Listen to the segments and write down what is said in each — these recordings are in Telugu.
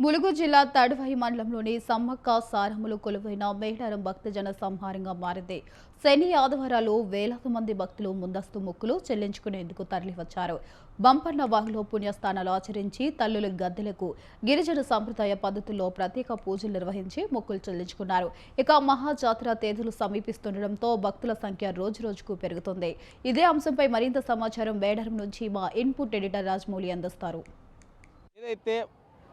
ములుగు జిల్లా తడవై మండలంలోని సమ్మక్క సారములు కొలువైన మేడారం భక్తజన సంహారంగా మారింది. శని ఆదివారాలు వేలాది మంది భక్తులు ముందస్తు మొక్కులు చెల్లించుకునేందుకు తరలివచ్చారు. బంపన్న వాగులో పుణ్యస్థానాలు ఆచరించి తల్లుల గద్దెలకు గిరిజన సంప్రదాయ పద్ధతుల్లో ప్రత్యేక పూజలు నిర్వహించి మొక్కులు చెల్లించుకున్నారు. ఇక మహాజాతర తేదీలు సమీపిస్తుండటంతో భక్తుల సంఖ్య రోజురోజుకు పెరుగుతుంది. ఇదే అంశంపై మరింత సమాచారం మేడారం నుంచి మా ఇన్పుట్ ఎడిటర్ రాజమౌళి అందిస్తారు.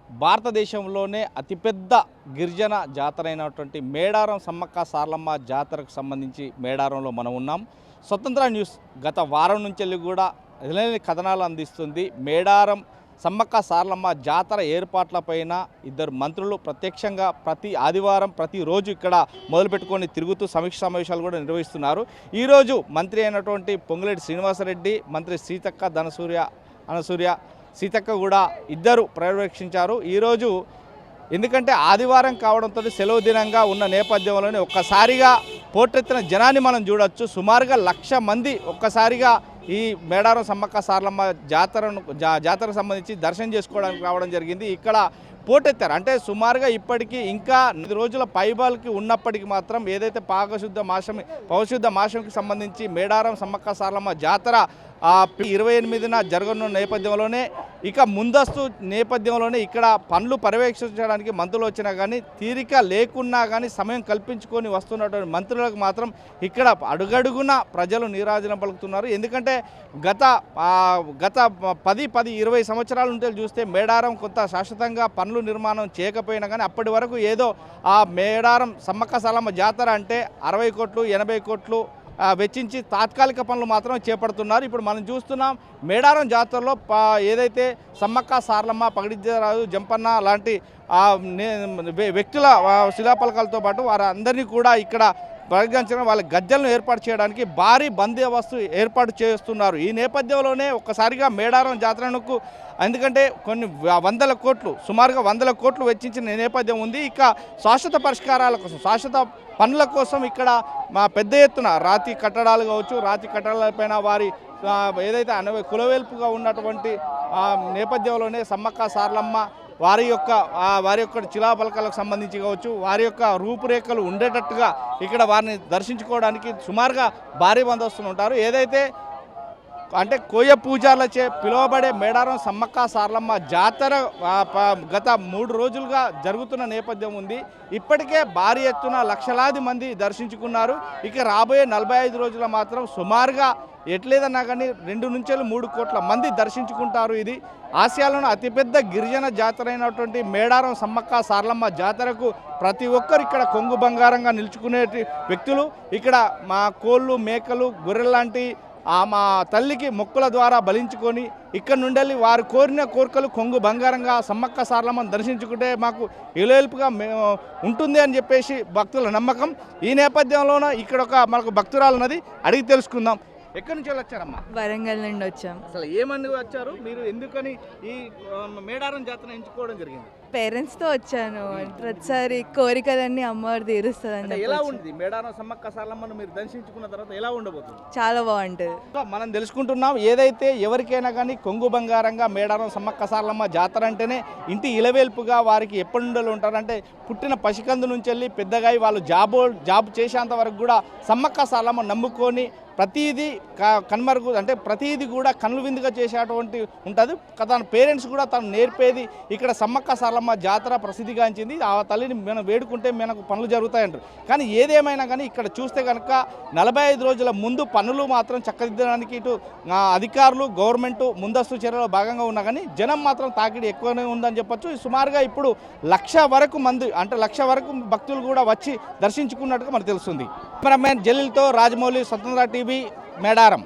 భారతదేశంలోనే అతిపెద్ద గిరిజన జాతర అయినటువంటి మేడారం సమ్మక్క సారలమ్మ జాతరకు సంబంధించి మేడారంలో మనం ఉన్నాం. స్వతంత్ర న్యూస్ గత వారం నుంచి కూడా ఎలాంటి కథనాలు అందిస్తుంది. మేడారం సమ్మక్క సారలమ్మ జాతర ఏర్పాట్లపైన ఇద్దరు మంత్రులు ప్రత్యక్షంగా ప్రతి ఆదివారం ప్రతిరోజు ఇక్కడ మొదలుపెట్టుకొని తిరుగుతూ సమీక్ష సమావేశాలు కూడా నిర్వహిస్తున్నారు. ఈరోజు మంత్రి అయినటువంటి పొంగులేటి శ్రీనివాసరెడ్డి, మంత్రి సీతక్క అనసూయ సీతక్క కూడా ఇద్దరు పర్యవేక్షించారు. ఈరోజు ఎందుకంటే ఆదివారం కావడంతో సెలవు దినంగా ఉన్న నేపథ్యంలోనే ఒక్కసారిగా పోటెత్తిన జనాన్ని మనం చూడొచ్చు. సుమారుగా 1,00,000 మంది ఒక్కసారిగా ఈ మేడారం సమ్మక్క సారలమ్మ జాతరకు సంబంధించి దర్శనం చేసుకోవడానికి రావడం జరిగింది. ఇక్కడ పోటెత్తారు. అంటే సుమారుగా ఇప్పటికీ ఇంకా 4 రోజుల పైబాల్కి ఉన్నప్పటికీ మాత్రం ఏదైతే పౌషుద్ధ మాసంకి సంబంధించి మేడారం సమ్మక్క సారలమ్మ జాతర 28న జరగనున్న నేపథ్యంలోనే ఇక ముందస్తు నేపథ్యంలోనే ఇక్కడ పనులు పర్యవేక్షించడానికి మంత్రులు వచ్చినా కానీ తీరిక లేకున్నా కానీ సమయం కల్పించుకొని వస్తున్నటువంటి మంత్రులకు మాత్రం ఇక్కడ అడుగడుగున ప్రజలు నీరాజనం పలుకుతున్నారు. ఎందుకంటే గత 10-20 సంవత్సరాల నుండి చూస్తే మేడారం కొంత శాశ్వతంగా పనులు నిర్మాణం చేయకపోయినా కానీ అప్పటి వరకు ఏదో ఆ మేడారం సమ్మక్క సారలమ్మ జాతర అంటే 60 కోట్లు 80 కోట్లు వెచ్చించి తాత్కాలిక పనులు మాత్రం చేపడుతున్నారు. ఇప్పుడు మనం చూస్తున్నాం మేడారం జాతరలో ఏదైతే సమ్మక్క సారలమ్మ, పగడిద్దరాజు, జంపన్న లాంటి వ్యక్తుల శిలాఫలకాలతో పాటు వారందరినీ కూడా ఇక్కడ పరిగణించడం వాళ్ళ గద్దెలను ఏర్పాటు చేయడానికి భారీ బందోబస్తు ఏర్పాటు చేస్తున్నారు. ఈ నేపథ్యంలోనే ఒక్కసారిగా మేడారం జాతరకు ఎందుకంటే కొన్ని 100 కోట్లు సుమారుగా 100 కోట్లు వెచ్చించిన నేపథ్యం ఉంది. ఇక శాశ్వత పరిష్కారాల కోసం శాశ్వత పనుల కోసం ఇక్కడ పెద్ద ఎత్తున రాతి కట్టడాలు కావచ్చు, రాతి కట్టడాలపైన వారి ఏదైతే కులవేల్పుగా ఉన్నటువంటి నేపథ్యంలోనే సమ్మక్క సారలమ్మ వారి యొక్క శిలాఫలకాలకు సంబంధించి కావచ్చు, వారి యొక్క రూపురేఖలు ఉండేటట్టుగా ఇక్కడ వారిని దర్శించుకోవడానికి సుమారుగా భారీ బందోబస్తులు ఉంటారు. ఏదైతే అంటే కోయ పూజార్లచే పిలువబడే మేడారం సమ్మక్క సారలమ్మ జాతర గత 3 రోజులుగా జరుగుతున్న నేపథ్యం ఉంది. ఇప్పటికే భారీ ఎత్తున లక్షలాది మంది దర్శించుకున్నారు. ఇక రాబోయే 45 రోజుల మాత్రం సుమారుగా ఎట్లేదన్నా కానీ 2 నుంచి 3 కోట్ల మంది దర్శించుకుంటారు. ఇది ఆసియాలోని అతిపెద్ద గిరిజన జాతర అయినటువంటి మేడారం సమ్మక్క సారలమ్మ జాతరకు ప్రతి ఒక్కరు ఇక్కడ కొంగు బంగారంగా నిలుచుకునే వ్యక్తులు ఇక్కడ మా కోళ్ళు, మేకలు, గొర్రెలు లాంటి మా తల్లికి మొక్కుల ద్వారా బలించుకొని ఇక్కడ నుండి వారు కోరిన కోరికలు కొంగు బంగారంగా సమ్మక్క సారలమ్మను దర్శించుకుంటే మాకు ఇలవేల్పుగా ఉంటుంది అని చెప్పేసి భక్తుల నమ్మకం. ఈ నేపథ్యంలోనే ఇక్కడ మనకు భక్తురాలు ఉన్నది, అడిగి తెలుసుకుందాం. ఎక్కడి నుంచి వచ్చారమ్మా? వరంగల్ నుండి వచ్చాం. అసలు ఏమని వచ్చారు మీరు? ఎందుకని ఈ మేడారం జాతర ఎంచుకోవడం జరిగింది? పేరెంట్స్తో వచ్చాను. ప్రతిసారి కోరికలన్నీ అమ్మవారు తీరుస్తుందని. ఎలా ఉంది మేడారం సమ్మక్క సారలమ్మను మీరు దర్శించుకున్న తర్వాత ఎలా ఉండబోతుంది? చాలా బాగుంటుంది. మనం తెలుసుకుంటున్నాం ఏదైతే ఎవరికైనా కానీ కొంగు బంగారంగా మేడారం సమ్మక్క సారలమ్మ జాతర అంటేనే ఇంటి ఇలవేల్పుగా వారికి ఎప్పటి నుండి ఉంటారంటే పుట్టిన పసికందు నుంచి వెళ్ళి పెద్దగా వాళ్ళు జాబ్ చేసేంత వరకు కూడా సమ్మక్క సారలమ్మ నమ్ముకొని ప్రతిదీ కన్మరుగు అంటే ప్రతిదీ కూడా కన్నుల విందుగా చేసేటువంటి ఉంటుంది. తన పేరెంట్స్ కూడా తను నేర్పేది ఇక్కడ సమ్మక్క సారలమ్మ జాతర ప్రసిద్ధిగాంచింది. ఆ తల్లిని మనం వేడుకుంటే మనకు పనులు జరుగుతాయంటారు. కానీ ఏదేమైనా కానీ ఇక్కడ చూస్తే కనుక 45 రోజుల ముందు పనులు మాత్రం చక్కదిద్దడానికి ఇటు అధికారులు గవర్నమెంట్ ముందస్తు చర్యలో భాగంగా ఉన్నా కానీ జనం మాత్రం తాకిడి ఎక్కువనే ఉందని చెప్పొచ్చు. సుమారుగా ఇప్పుడు 1,00,000 వరకు మంది అంటే 1,00,000 వరకు భక్తులు కూడా వచ్చి దర్శించుకున్నట్టుగా మనకు తెలుస్తుంది. కెమెరామెన్ జలీల్తో రాజమౌళి, స్వతంత్ర టీవీ, మేడారం.